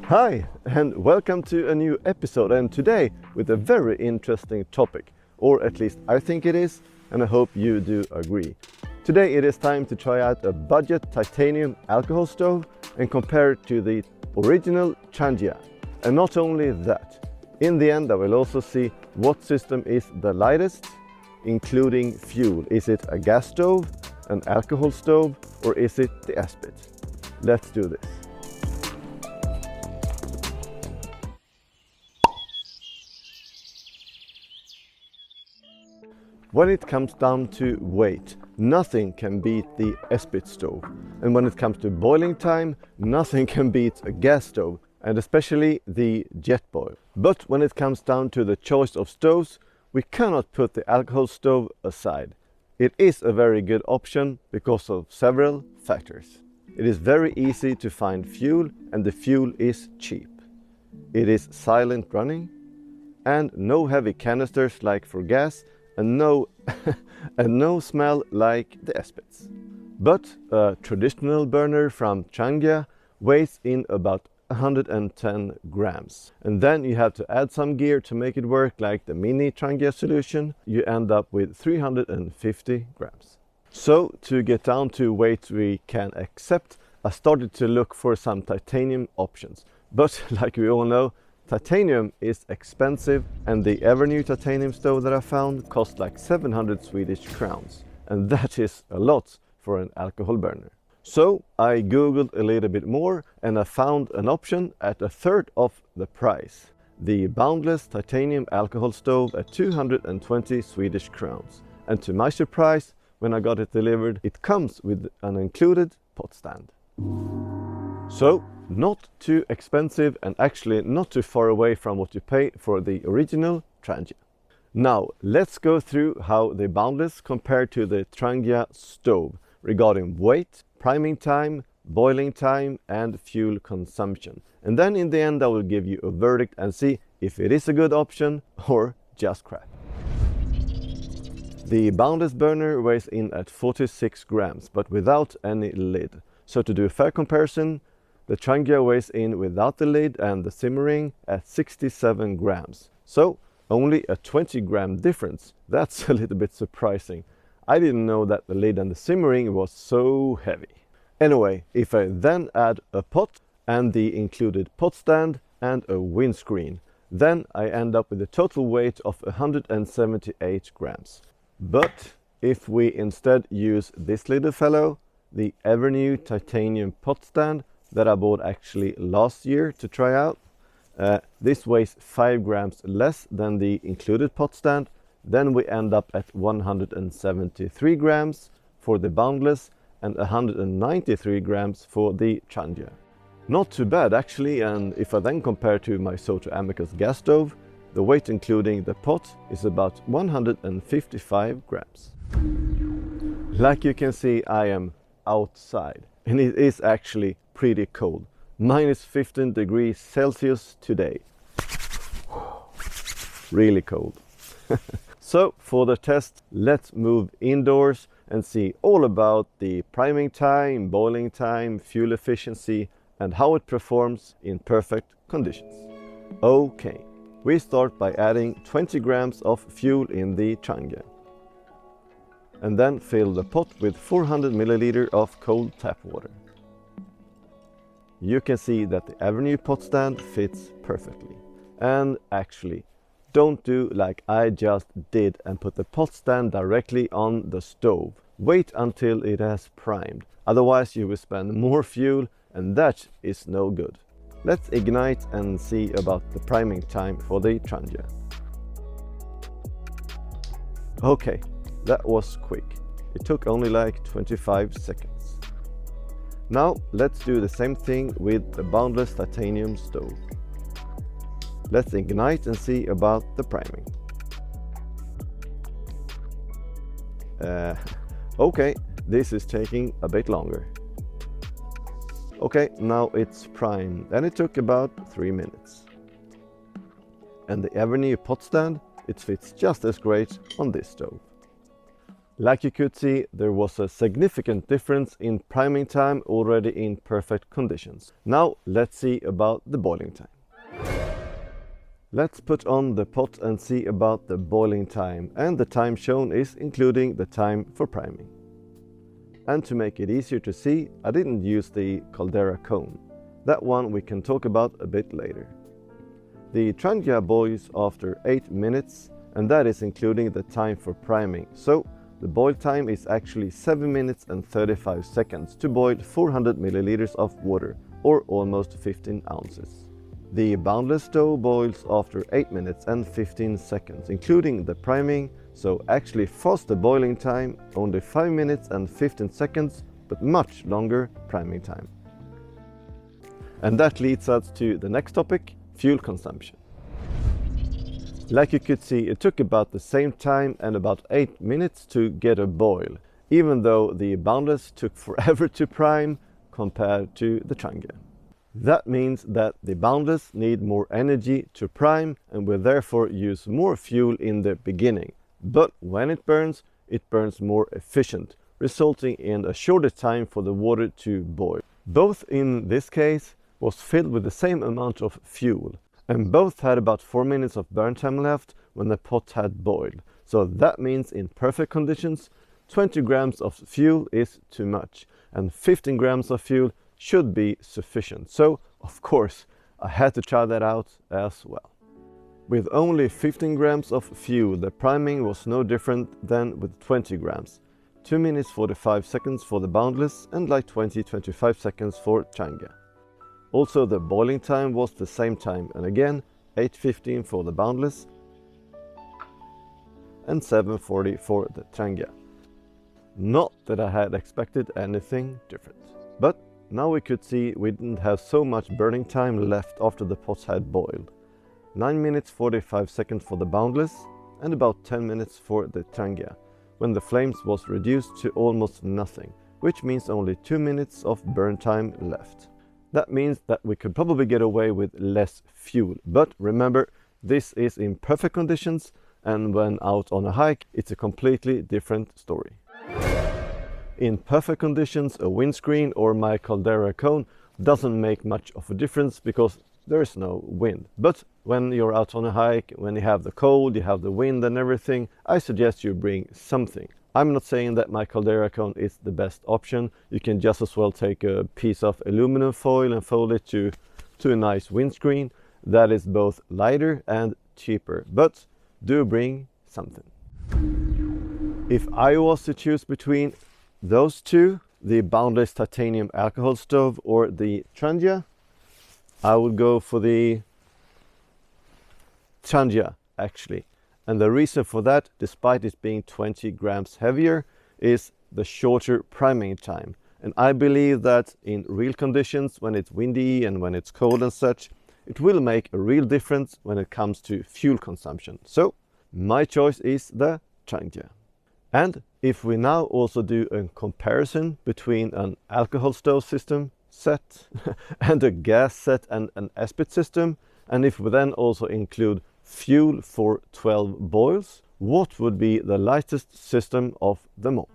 Hi, and welcome to a new episode, and today with a very interesting topic, or at least I think it is, and I hope you do agree. Today it is time to try out a budget titanium alcohol stove and compare it to the original Trangia. And not only that, in the end I will also see what system is the lightest, including fuel. Is it a gas stove, an alcohol stove, or is it the ESBIT? Let's do this. When it comes down to weight, nothing can beat the ESBIT stove. And when it comes to boiling time, nothing can beat a gas stove, and especially the jet boil. But when it comes down to the choice of stoves, we cannot put the alcohol stove aside. It is a very good option because of several factors. It is very easy to find fuel, and the fuel is cheap. It is silent running, and no heavy canisters like for gas, and no smell like the ESBITs. But a traditional burner from Trangia weighs in about 110 grams. And then you have to add some gear to make it work, like the mini Trangia solution. You end up with 350 grams. So to get down to weight we can accept, I started to look for some titanium options. But like we all know, titanium is expensive, and the EVERNEW titanium stove that I found cost like 700 Swedish crowns. And that is a lot for an alcohol burner. So I googled a little bit more, and I found an option at a third of the price. The BOUNDLESS titanium alcohol stove at 220 Swedish crowns. And to my surprise, when I got it delivered, it comes with an included pot stand. So, not too expensive, and actually not too far away from what you pay for the original Trangia. Now let's go through how the BOUNDLESS compare to the Trangia stove regarding weight, priming time, boiling time, and fuel consumption. And then in the end I will give you a verdict and see if it is a good option or just crap. The BOUNDLESS burner weighs in at 46 grams, but without any lid. So to do a fair comparison, the Trangia weighs in without the lid and the simmering at 67 grams. So only a 20 gram difference. That's a little bit surprising. I didn't know that the lid and the simmering was so heavy. Anyway, if I then add a pot and the included pot stand and a windscreen, then I end up with a total weight of 178 grams. But if we instead use this little fellow, the EVERNEW titanium pot stand, that I bought actually last year to try out. This weighs 5 grams less than the included pot stand. Then we end up at 173 grams for the BOUNDLESS and 193 grams for the Trangia. Not too bad actually, and if I then compare to my SOTO AMICUS gas stove, the weight including the pot is about 155 grams. Like you can see, I am outside, and it is actually pretty cold. Minus 15 degrees Celsius today. Really cold. So for the test, let's move indoors and see all about the priming time, boiling time, fuel efficiency, and how it performs in perfect conditions. Okay, we start by adding 20 grams of fuel in the Trangia. And then fill the pot with 400 milliliters of cold tap water. You can see that the EVERNEW pot stand fits perfectly. And actually, don't do like I just did and put the pot stand directly on the stove. Wait until it has primed, otherwise you will spend more fuel, and that is no good. Let's ignite and see about the priming time for the Trangia. Okay, that was quick. It took only like 25 seconds. Now let's do the same thing with the BOUNDLESS titanium stove. Let's ignite and see about the priming. Okay, this is taking a bit longer. Okay, now it's primed, and it took about 3 minutes. And the EVERNEW pot stand, it fits just as great on this stove. Like you could see, there was a significant difference in priming time already in perfect conditions. Now let's see about the boiling time. Let's put on the pot and see about the boiling time, and the time shown is including the time for priming. And to make it easier to see, I didn't use the caldera cone. That one we can talk about a bit later. The Trangia boils after 8 minutes, and that is including the time for priming. So the boil time is actually 7 minutes and 35 seconds to boil 400 milliliters of water, or almost 15 ounces. The Boundless stove boils after 8 minutes and 15 seconds, including the priming, so actually faster boiling time, only 5 minutes and 15 seconds, but much longer priming time. And that leads us to the next topic, fuel consumption. Like you could see, it took about the same time and about 8 minutes to get a boil, even though the Boundless took forever to prime compared to the Trangia. That means that the Boundless need more energy to prime and will therefore use more fuel in the beginning. But when it burns more efficient, resulting in a shorter time for the water to boil. Both in this case was filled with the same amount of fuel, and both had about 4 minutes of burn time left when the pot had boiled. So that means in perfect conditions, 20 grams of fuel is too much, and 15 grams of fuel should be sufficient. So, of course, I had to try that out as well. With only 15 grams of fuel, the priming was no different than with 20 grams. 2 minutes 45 seconds for the Boundless and like 20-25 seconds for Trangia. Also, the boiling time was the same time, and again 8:15 for the Boundless and 7:40 for the Trangia. Not that I had expected anything different. But now we could see we didn't have so much burning time left after the pots had boiled. 9 minutes 45 seconds for the Boundless and about 10 minutes for the Trangia, when the flames was reduced to almost nothing, which means only 2 minutes of burn time left. That means that we could probably get away with less fuel, but remember, this is in perfect conditions, and when out on a hike it's a completely different story. In perfect conditions, a windscreen or my caldera cone doesn't make much of a difference because there is no wind. But when you're out on a hike, when you have the cold, you have the wind and everything, I suggest you bring something. I'm not saying that my caldera cone is the best option. You can just as well take a piece of aluminum foil and fold it to a nice windscreen. That is both lighter and cheaper, but do bring something. If I was to choose between those two, the Boundless titanium alcohol stove or the Trangia, I would go for the Trangia actually. And the reason for that, despite it being 20 grams heavier, is the shorter priming time. And I believe that in real conditions, when it's windy and when it's cold and such, it will make a real difference when it comes to fuel consumption. So my choice is the Trangia. And if we now also do a comparison between an alcohol stove system set and a gas set and an ESBIT system, and if we then also include fuel for 12 boils, what would be the lightest system of them all?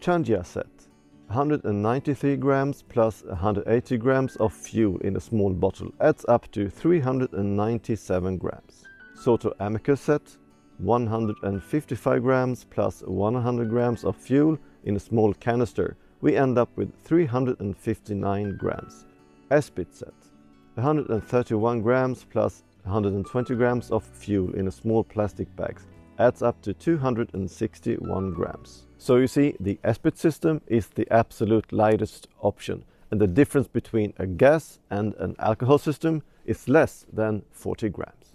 Trangia set, 193 grams plus 180 grams of fuel in a small bottle adds up to 397 grams. SOTO AMICUS set, 155 grams plus 100 grams of fuel in a small canister, we end up with 359 grams. ESBIT set, 131 grams plus 120 grams of fuel in a small plastic bags adds up to 261 grams. So you see, the ESBIT system is the absolute lightest option, and the difference between a gas and an alcohol system is less than 40 grams.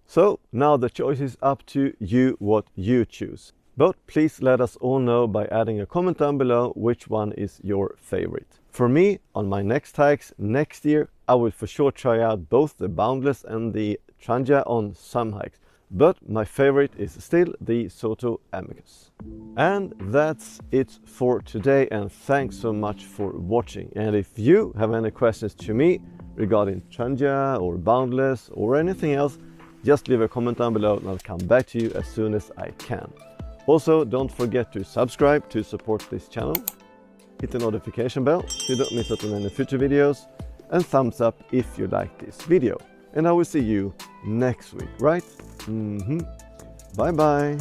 So now the choice is up to you what you choose. But please let us all know by adding a comment down below which one is your favorite. For me, on my next hikes next year, I will for sure try out both the Boundless and the Trangia on some hikes. But my favorite is still the SOTO AMICUS. And that's it for today, and thanks so much for watching. And if you have any questions to me regarding Trangia or Boundless or anything else, just leave a comment down below and I'll come back to you as soon as I can. Also, don't forget to subscribe to support this channel. Hit the notification bell so you don't miss out on any future videos. And thumbs up if you like this video. And I will see you next week, right? Bye bye.